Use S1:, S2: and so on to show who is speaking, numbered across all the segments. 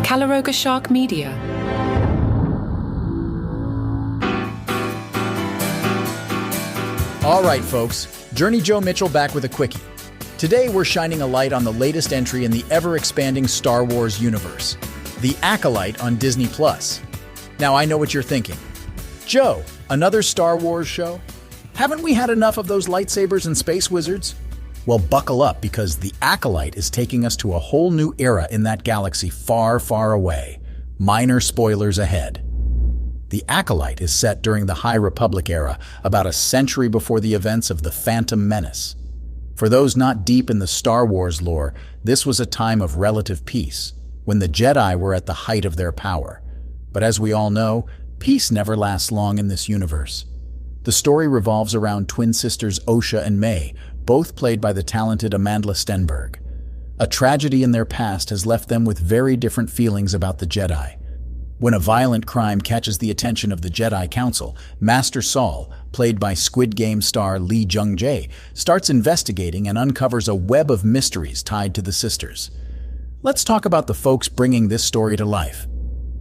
S1: Calaroga Shark Media.
S2: All right, folks, Journey Joe Mitchell back with a quickie. Today, we're shining a light on the latest entry in the ever-expanding Star Wars universe, The Acolyte on Disney+. Now, I know what you're thinking. Joe, another Star Wars show? Haven't we had enough of those lightsabers and space wizards? Well, buckle up, because The Acolyte is taking us to a whole new era in that galaxy far, far away. Minor spoilers ahead. The Acolyte is set during the High Republic era, about a century before the events of the Phantom Menace. For those not deep in the Star Wars lore, this was a time of relative peace, when the Jedi were at the height of their power. But as we all know, peace never lasts long in this universe. The story revolves around twin sisters Osha and Mae, both played by the talented Amandla Stenberg. A tragedy in their past has left them with very different feelings about the Jedi. When a violent crime catches the attention of the Jedi Council, Master Sol, played by Squid Game star Lee Jung-jae, starts investigating and uncovers a web of mysteries tied to the sisters. Let's talk about the folks bringing this story to life.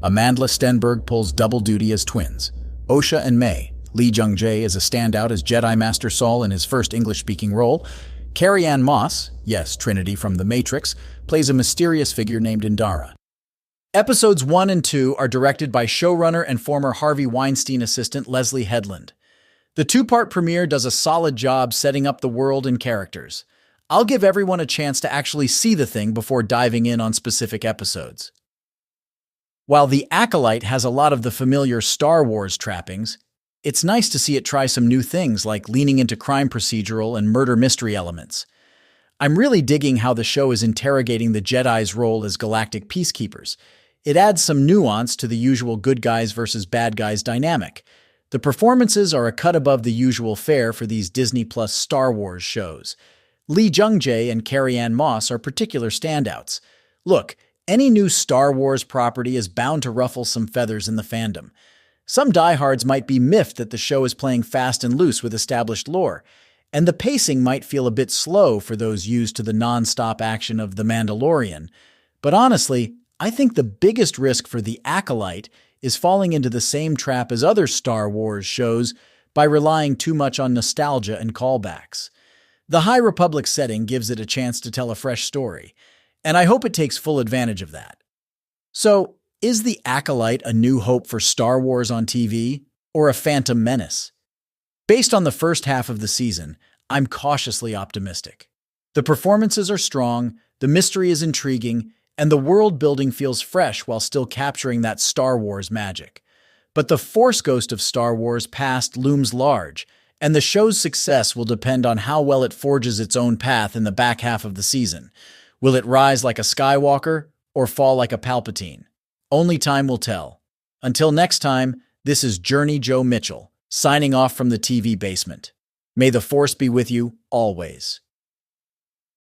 S2: Amandla Stenberg pulls double duty as twins. Osha and Mae. Lee Jung-jae is a standout as Jedi Master Sol in his first English-speaking role. Carrie-Anne Moss, yes, Trinity from The Matrix, plays a mysterious figure named Indara. Episodes 1 and 2 are directed by showrunner and former Harvey Weinstein assistant Leslie Headland. The two-part premiere does a solid job setting up the world and characters. I'll give everyone a chance to actually see the thing before diving in on specific episodes. While The Acolyte has a lot of the familiar Star Wars trappings, it's nice to see it try some new things like leaning into crime procedural and murder mystery elements. I'm really digging how the show is interrogating the Jedi's role as galactic peacekeepers. It adds some nuance to the usual good guys versus bad guys dynamic. The performances are a cut above the usual fare for these Disney Plus Star Wars shows. Lee Jung-jae and Carrie-Anne Moss are particular standouts. Look, any new Star Wars property is bound to ruffle some feathers in the fandom. Some diehards might be miffed that the show is playing fast and loose with established lore, and the pacing might feel a bit slow for those used to the non-stop action of The Mandalorian. But honestly, I think the biggest risk for The Acolyte is falling into the same trap as other Star Wars shows by relying too much on nostalgia and callbacks. The High Republic setting gives it a chance to tell a fresh story, and I hope it takes full advantage of that. So, is The Acolyte a new hope for Star Wars on TV, or a phantom menace? Based on the first half of the season, I'm cautiously optimistic. The performances are strong, the mystery is intriguing, and the world building feels fresh while still capturing that Star Wars magic. But the Force ghost of Star Wars past looms large, and the show's success will depend on how well it forges its own path in the back half of the season. Will it rise like a Skywalker, or fall like a Palpatine? Only time will tell. Until next time, this is Journey Joe Mitchell, signing off from the TV basement. May the Force be with you, always.